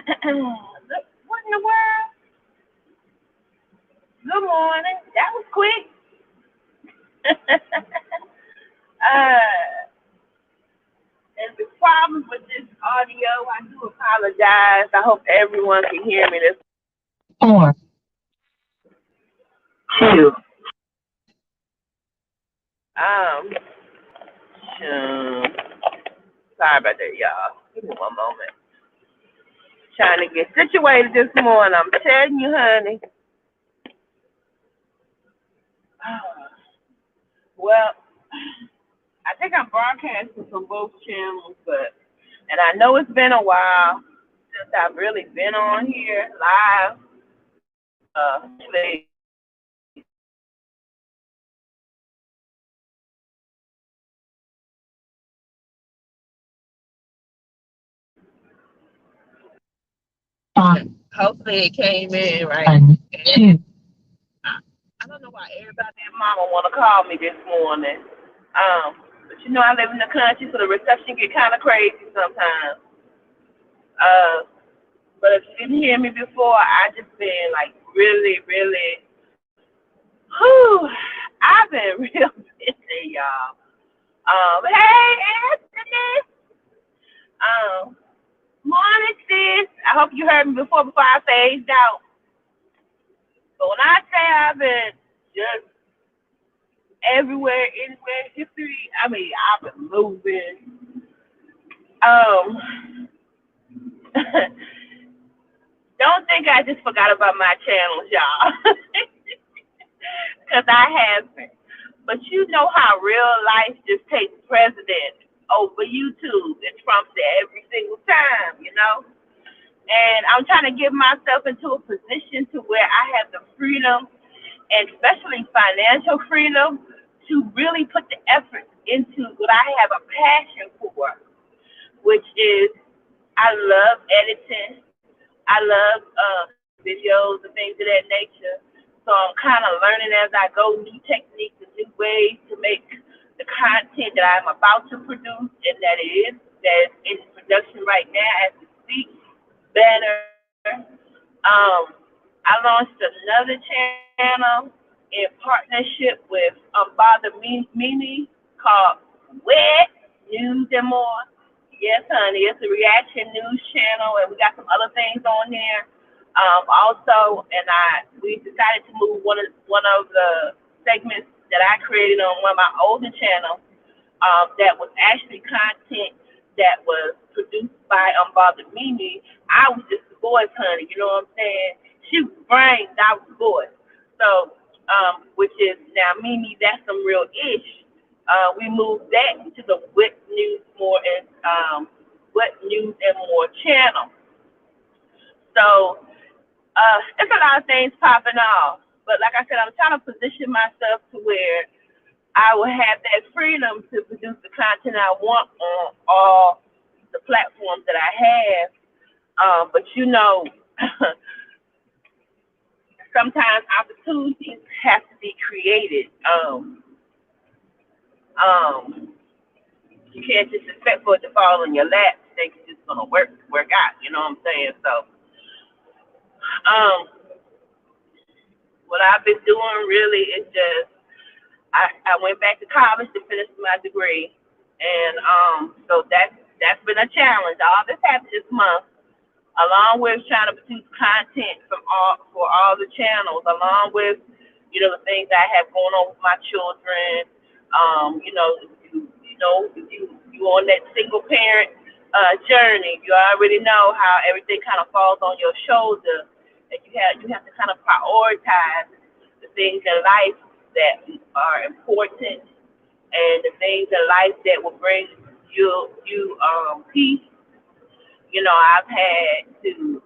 What in the world? Good morning. That was quick. There's a problem with this audio. I do apologize. I hope everyone can hear me. This Four, two, um, shoot. Sorry about that, y'all. Give me one moment. Trying to get situated this morning. I'm telling you, honey. Well, I think I'm broadcasting from both channels, but and I know it's been a while since I've really been on here live. Actually, five, hopefully it came in right. one, And two. I don't know why everybody and mama want to call me this morning. But you know I live in the country, so the reception get kind of crazy sometimes. Uh, but if you didn't hear me before, I just been like really, really, whew, I've been real busy, y'all. Hey, Anthony. Um, Morning, sis. I hope you heard me before I phased out. But when I say I've been just everywhere, anywhere, history, I mean, I've been moving. Um, don't think I just forgot about my channels, y'all. Because I haven't. But you know how real life just takes precedence over YouTube and trumps it every single time, you know? And I'm trying to get myself into a position to where I have the freedom, and especially financial freedom, to really put the effort into what I have a passion for, which is I love editing. I love videos and things of that nature. So I'm kind of learning as I go new techniques and new ways to make the content that I'm about to produce, and that is in production right now as we speak, better. Um, I launched another channel in partnership with Bother Mimi called Wet News and More. Yes, honey, it's a reaction news channel, and we got some other things on there. Also, and we decided to move one of the segments that I created on one of my older channels. That was actually content that was produced by Unbothered Mimi. I was just the voice, honey. You know what I'm saying? She was brains, I was the voice. So, which is now Mimi. That's some real ish. We moved that to the What News and More channel. So it's a lot of things popping off. But like I said, I'm trying to position myself to where I will have that freedom to produce the content I want on all the platforms that I have. But you know, sometimes opportunities have to be created. Um, you can't just expect for it to fall in your lap. Think it's just gonna work out. You know what I'm saying? So, um, what I've been doing really is just I went back to college to finish my degree, and so that's been a challenge. All this happened this month, along with trying to produce content for all the channels, along with the things I have going on with my children. You on that single parent journey, you already know how everything kind of falls on your shoulder, and you have to kind of prioritize the things in life that are important and the things in life that will bring you peace. I've had to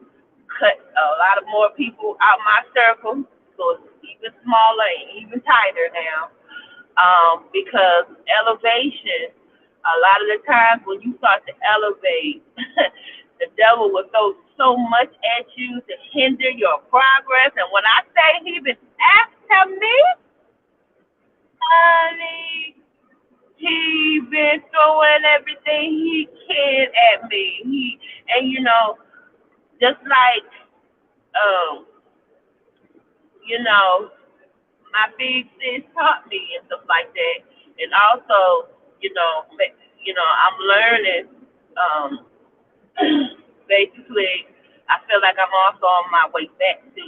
cut a lot of more people out my circle, so it's even smaller and even tighter now. Because elevation, a lot of the times when you start to elevate, the devil will throw so much at you to hinder your progress. And when I say he been after me, honey, he been throwing everything he can at me. And just like um, you know, my big sis taught me and stuff like that. And also, I'm learning. Um, basically, I feel like I'm also on my way back to,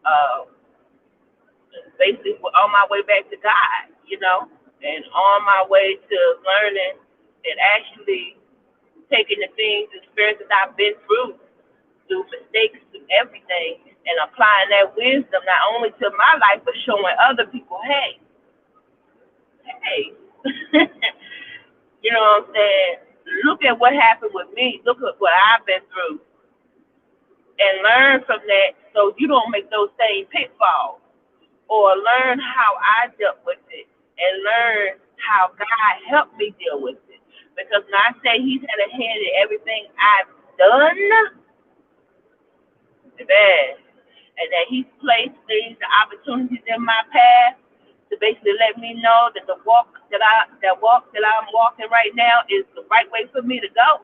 uh, basically on my way back to God, and on my way to learning and actually taking the things, the experiences I've been through mistakes, through everything, and applying that wisdom not only to my life but showing other people, hey, you know what I'm saying? Look at what happened with me. Look at what I've been through, and learn from that so you don't make those same pitfalls. Or learn how I dealt with it, and learn how God helped me deal with it. Because when I say He's had a hand in everything I've done, bad, and that He's placed things, the opportunities in my path to basically let me know that the walk that I'm walking right now is the right way for me to go.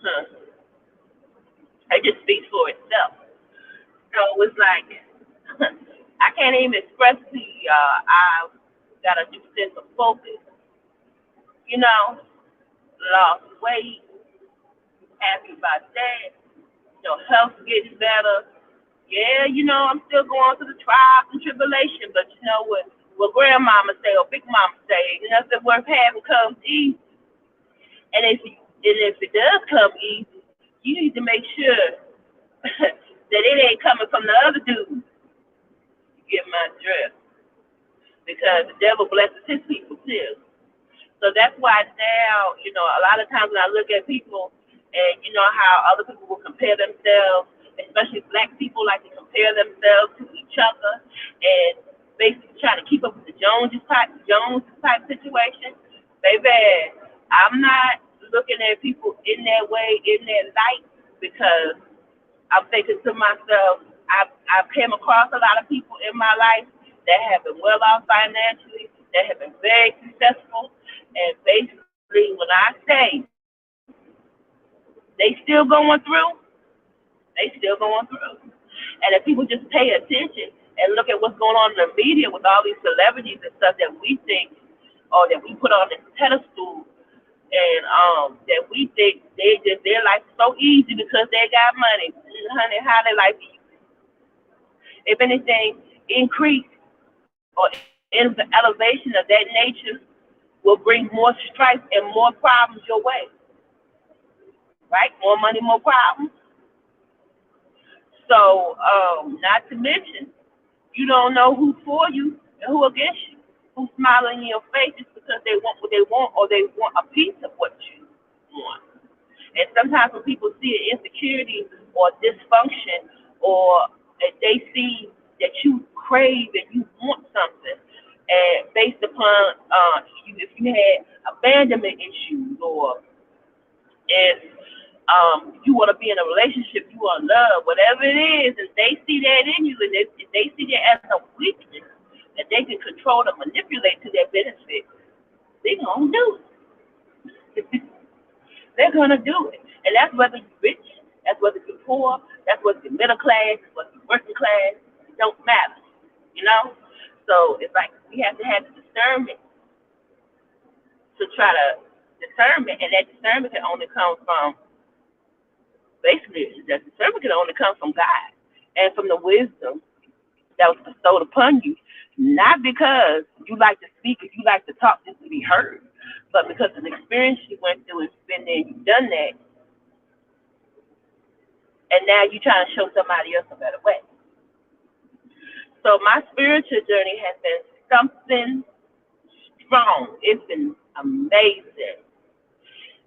Huh. It just speaks for itself. So it's like I can't even express to you. I've got a new sense of focus. You know, lost weight, happy about that. Health getting better. Yeah, I'm still going through the trials and tribulation, but you know what grandmama say or big mama say, nothing worth having comes easy. And if it does come easy, you need to make sure that it ain't coming from the other dude. You get my drift. Because the devil blesses his people too. So that's why now, a lot of times when I look at people and how other people will compare themselves, especially black people like to compare themselves to each other and basically trying to keep up with the Joneses type situation. Baby, I'm not looking at people in that way, in that light, because I'm thinking to myself, I've came across a lot of people in my life that have been well off financially, that have been very successful, and basically, when I say they still going through, they still going through. And if people just pay attention and look at what's going on in the media with all these celebrities and stuff that we think or that we put on this pedestal, and that we think their life is so easy because they got money. Honey, how their life is, if anything, increase or in the elevation of that nature will bring more strife and more problems your way. Right? More money, more problems. So, not to mention, you don't know who's for you and who against you. Who's smiling in your face just because they want what they want or they want a piece of what you want. And sometimes when people see an insecurity or dysfunction, or if they see that you crave and you want something, and based upon if you had abandonment issues, or if you want to be in a relationship, you want love, whatever it is, and they see that in you, and if they see that as a weakness that they can control and manipulate to their benefit, they're going to do it. They're going to do it. And that's whether you're rich, that's whether you're poor, that's whether you're middle class, whether you're working class, it don't matter, you know? So it's like we have to have the discernment to try to discernment, and that discernment can only come from, basically, that discernment can only come from God and from the wisdom that was bestowed upon you, not because you like to speak, if you like to talk just to be heard, but because of the experience you went through and been there, you've done that, and now you're trying to show somebody else a better way. So my spiritual journey has been something strong. It's been amazing.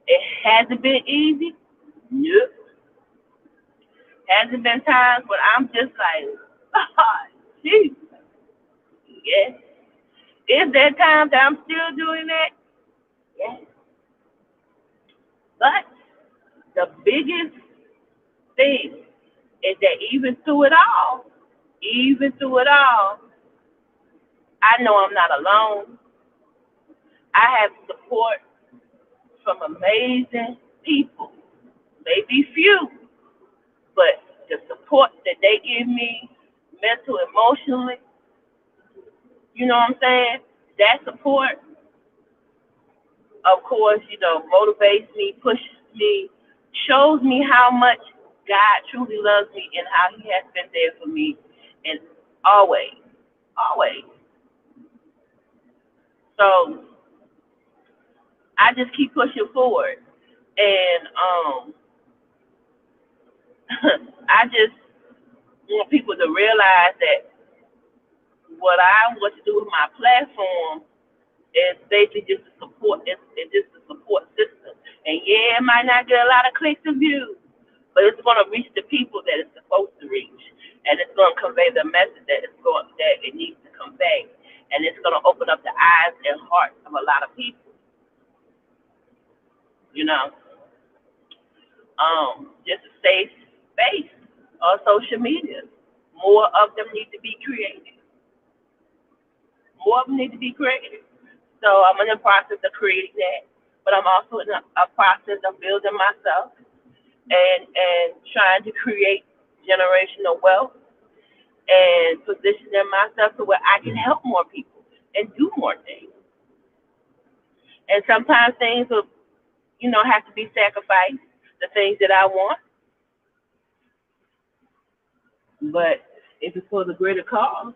It hasn't been easy. Nope. Hasn't been times when I'm just like, oh, jeez. Yes. Is there times that I'm still doing that? Yes. But the biggest thing is that even through it all, I know I'm not alone. I have support from amazing people may be few, but the support that they give me, mental, emotionally, you know what I'm saying? That support, of course, motivates me, pushes me, shows me how much God truly loves me and how He has been there for me, and always, always. So I just keep pushing forward, and I just want people to realize that what I want to do with my platform is basically just a support. It's just a support system, and yeah, it might not get a lot of clicks and views, but it's going to reach the people that it's supposed to reach, and it's going to convey the message that it needs to convey, and it's going to open up the eyes and hearts of a lot of people. You know, just a safe space on social media. More of them need to be created. More of them need to be created. So I'm in the process of creating that, but I'm also in a process of building myself and trying to create generational wealth and positioning myself to where I can help more people and do more things. And sometimes things will, have to be sacrificed, the things that I want, but if it's for the greater cause,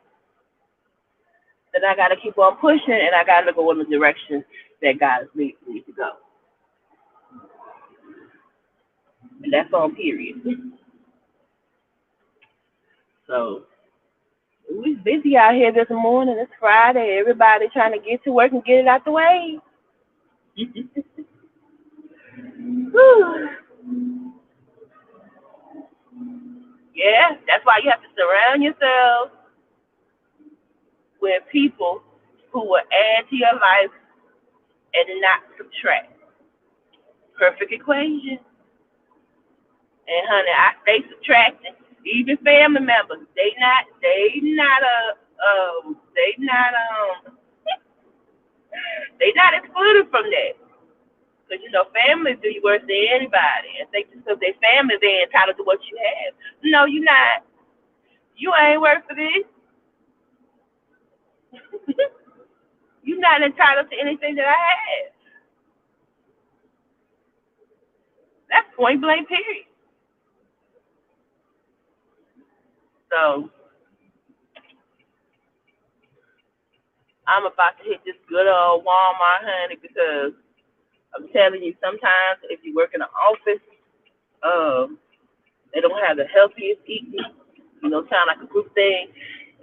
then I got to keep on pushing and I got to go in the direction that God has leading me to go. And that's on period. So we busy out here this morning. It's Friday. Everybody trying to get to work and get it out the way. Yeah, that's why you have to surround yourself with people who will add to your life and not subtract. Perfect equation. And honey, I stay subtracting. Even family members, they not excluded from that. Because families do you worse than anybody, and think because they family they entitled to what you have. No, you're not. You ain't worth for this. You're not entitled to anything that I have. That's point blank period. So I'm about to hit this good old Walmart, honey, because I'm telling you, sometimes if you work in an office, um, they don't have the healthiest eating, sound like a group thing.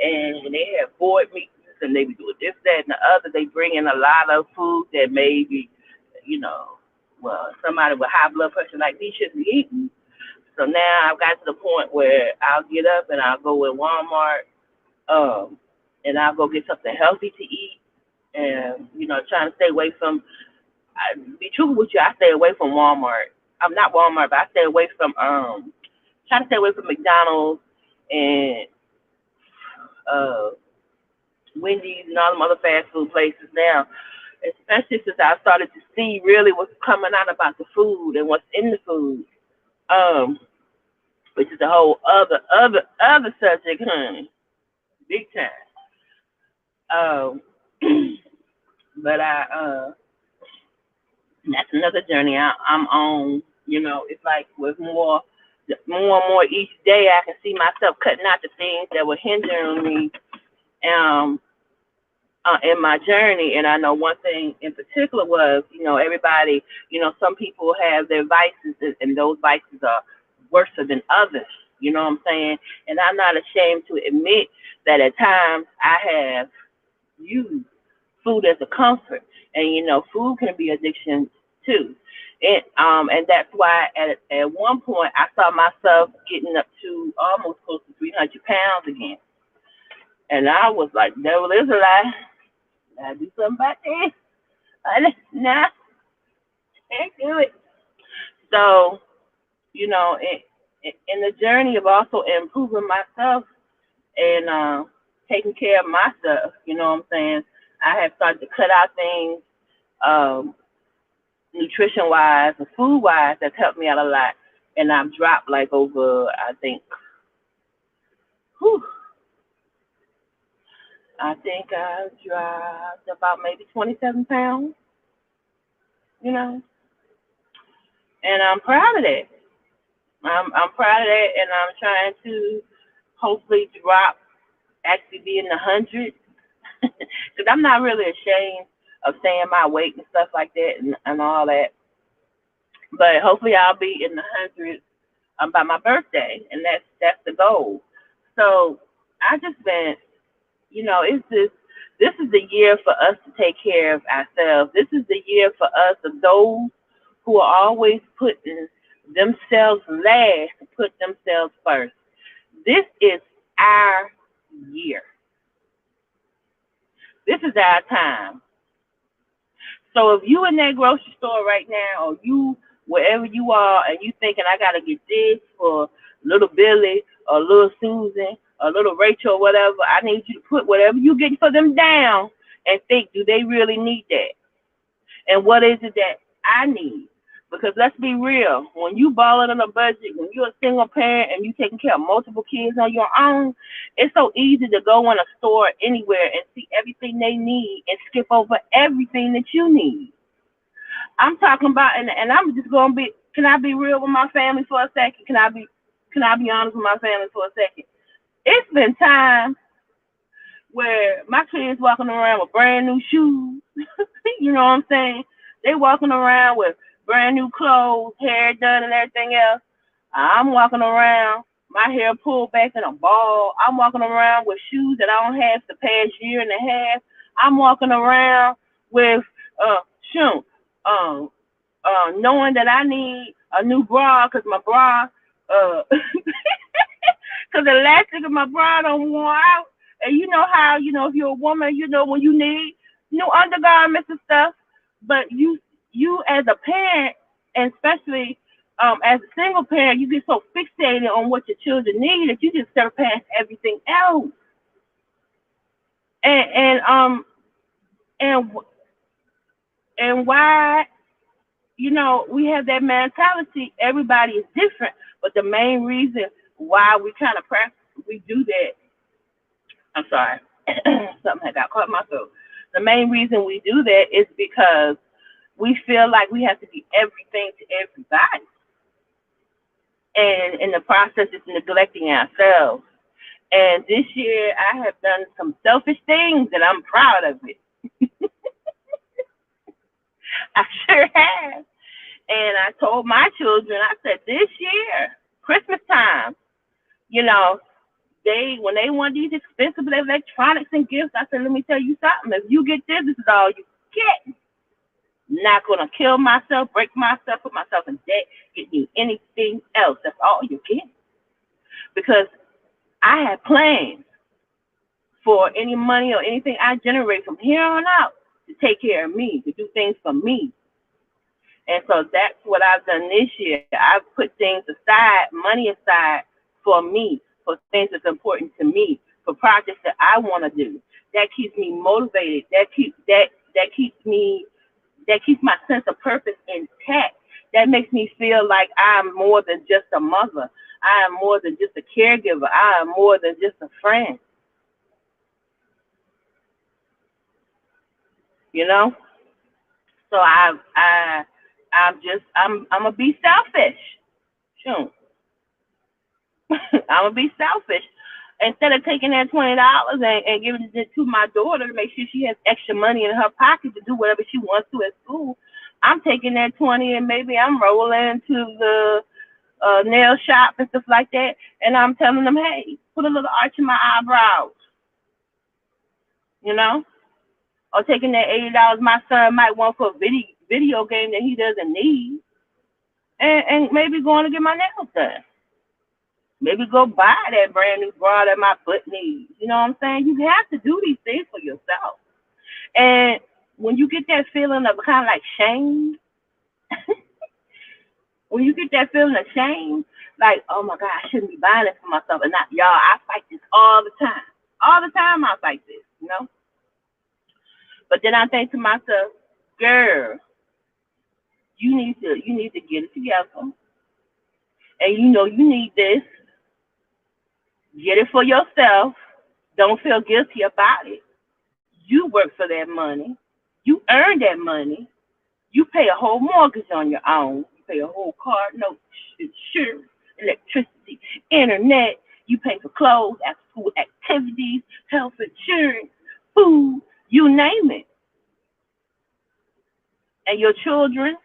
And when they have board meetings and they be doing this, that, and the other, they bring in a lot of food that maybe, somebody with high blood pressure like me shouldn't be eating. So now I've got to the point where I'll get up and I'll go in Walmart, and I'll go get something healthy to eat, and trying to stay away from. Be truthful with you, I stay away from Walmart. I'm not Walmart, but I stay away from trying to stay away from McDonald's and uh Wendy's and all them other fast food places now. Especially since I started to see really what's coming out about the food and what's in the food. Um, which is a whole other subject, honey. Big time. Um but that's another journey I'm on. It's like with more and more each day, I can see myself cutting out the things that were hindering me um, in my journey. And I know one thing in particular was, everybody, some people have their vices, and those vices are worse than others. You know what I'm saying? And I'm not ashamed to admit that at times I have used food as a comfort, and food can be addiction too. And that's why at one point I saw myself getting up to almost close to 300 pounds again, and I was like, "Devil is a lie. I do something about this. Nah, can't do it." So in the journey of also improving myself and taking care of myself, you know what I'm saying? I have started to cut out things um, nutrition wise and food wise that's helped me out a lot. and I've dropped like over, I think, whew, I think I've dropped about maybe 27 pounds, you know, and I'm proud of that. I'm proud of that, and I'm trying to hopefully drop, actually be in the hundreds, because I'm not really ashamed of saying my weight and stuff like that and all that. But hopefully I'll be in the hundreds by my birthday, and that's the goal. So I just been, it's just this is the year for us to take care of ourselves. This is the year for us of those who are always putting themselves last to put themselves first. This is our year. This is our time. So if you in that grocery store right now, or you wherever you are, and you thinking I gotta get this for little Billy or little Susan or little Rachel or whatever, I need you to put whatever you get for them down and think, do they really need that? And what is it that I need? Because let's be real, when you balling on a budget, when you're a single parent and you taking care of multiple kids on your own, it's so easy to go in a store anywhere and see everything they need and skip over everything that you need. I'm talking about, and I'm just gonna be. Can I be real with my family for a second? Can I be honest with my family for a second? It's been times where my kids walking around with brand new shoes. You know what I'm saying? They walking around with brand new clothes, hair done, and everything else. I'm walking around, my hair pulled back in a ball. I'm walking around with shoes that I don't have the past year and a half. I'm walking around with shoot, um, knowing that I need a new bra because my bra, because the elastic of my bra don't worn out. And you know how, if you're a woman, when you need new undergarments and stuff. But you as a parent, and especially as a single parent, you get so fixated on what your children need that you just surpass everything else. And and and why we have that mentality. Everybody is different, but the main reason why we kind of practice, we do that. I'm sorry, something had got caught in my throat. The main reason we do that is because we feel like we have to be everything to everybody, and in the process, it's neglecting ourselves. And this year, I have done some selfish things, and I'm proud of it. I sure have. And I told my children, I said, this year, Christmas time, you know, when they want these expensive electronics and gifts, I said, let me tell you something. If you get this is all you get. Not gonna kill myself, break myself, put myself in debt, get you anything else. That's all you get. Because I have plans for any money or anything I generate from here on out to take care of me, to do things for me. And so that's what I've done this year. I've put things aside, money aside for me, for things that's important to me, for projects that I want to do. That keeps me motivated. That keeps my sense of purpose intact. That makes me feel like I'm more than just a mother. I am more than just a caregiver. I am more than just a friend. You know? So I'm gonna be selfish. Sure. I'm gonna be selfish. Instead of taking that $20 and giving it to my daughter to make sure she has extra money in her pocket to do whatever she wants to at school, I'm taking that 20 and maybe I'm rolling to the nail shop and stuff like that, and I'm telling them, hey, put a little arch in my eyebrows, you know, or taking that $80 my son might want for a video game that he doesn't need, and maybe going to get my nails done. Maybe go buy that brand new bra that my foot needs. You know what I'm saying? You have to do these things for yourself. And when you get that feeling of kind of like shame, when you get that feeling of shame, like, oh my God, I shouldn't be buying this for myself. And not, y'all, I fight this all the time. All the time I fight this, you know? But then I think to myself, girl, you need to get it together. and you know you need this, get it for yourself. Don't feel guilty about it. You work for that money. You earn that money. You pay a whole mortgage on your own. You pay a whole car note, insurance, electricity, internet. You pay for clothes, after school activities, health insurance, food, you name it. And your children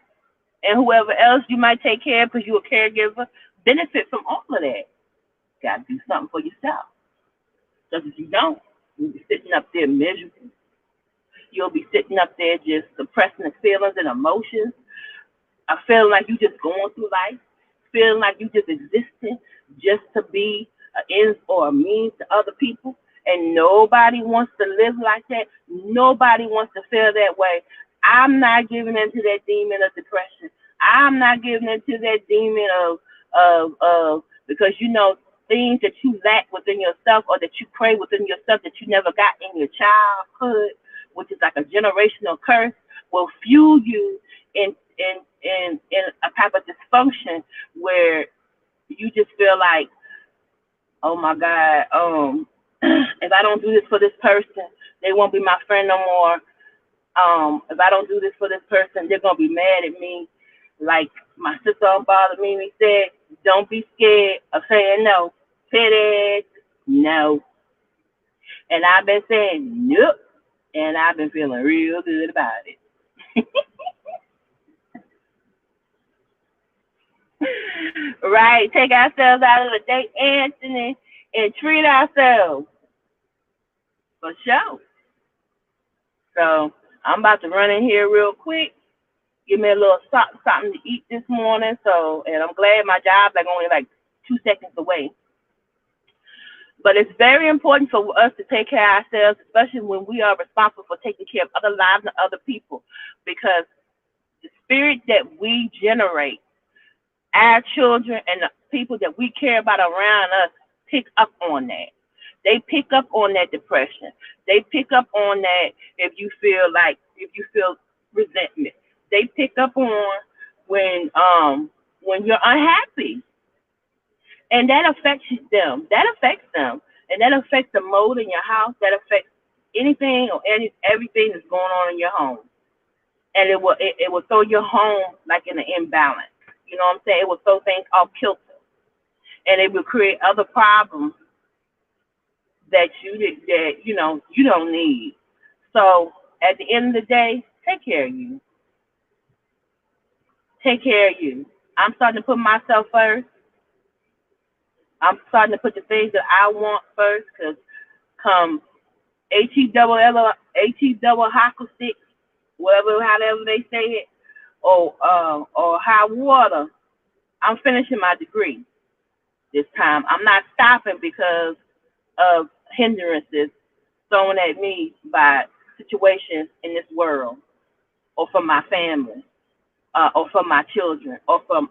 and whoever else you might take care of because you're a caregiver benefit from all of that. Got to do something for yourself. Because if you don't, you'll be sitting up there miserable. You'll be sitting up there just suppressing the feelings and emotions. I feel like you just going through life, feeling like you just existing just to be an ends or a means to other people. And nobody wants to live like that. Nobody wants to feel that way. I'm not giving into that demon of depression. I'm not giving into that demon of because you know things that you lack within yourself or that you pray within yourself that you never got in your childhood, which is like a generational curse, will fuel you in a type of dysfunction where you just feel like, oh my God, if I don't do this for this person, they won't be my friend no more. If I don't do this for this person, they're gonna be mad at me. Like my sister on Bother Mimi said, don't be scared of saying no. Say it, no. And I've been saying nope, and I've been feeling real good about it. Right, take ourselves out of the day, Anthony, and treat ourselves for sure. So I'm about to run in here real quick, give me a little something to eat this morning. So, and I'm glad my job's like only like 2 seconds away. But it's very important for us to take care of ourselves, especially when we are responsible for taking care of other lives and other people, because the spirit that we generate, our children and the people that we care about around us pick up on that. They pick up on that depression. They pick up on that if you feel resentment. They pick up on when you're unhappy. And that affects them. That affects them. And that affects the mold in your house. That affects anything or everything that's going on in your home. And it will throw your home like in an imbalance. You know what I'm saying? It will throw things off kilter, and it will create other problems that you don't need. So at the end of the day, take care of you. Take care of you. I'm starting to put myself first. I'm starting to put the things that I want first, because come H-E-double-L-H-E double hockey stick, whatever, however they say it, or high water, I'm finishing my degree this time. I'm not stopping because of hindrances thrown at me by situations in this world, or from my family, or from my children, or from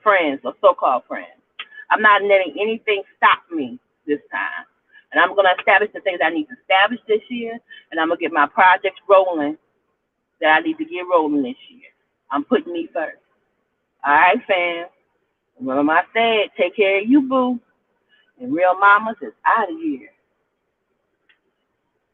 friends or so-called friends. I'm not letting anything stop me this time. And I'm going to establish the things I need to establish this year, and I'm going to get my projects rolling that I need to get rolling this year. I'm putting me first. All right, fam. Remember I said, take care of you, boo. And real mamas is out of here.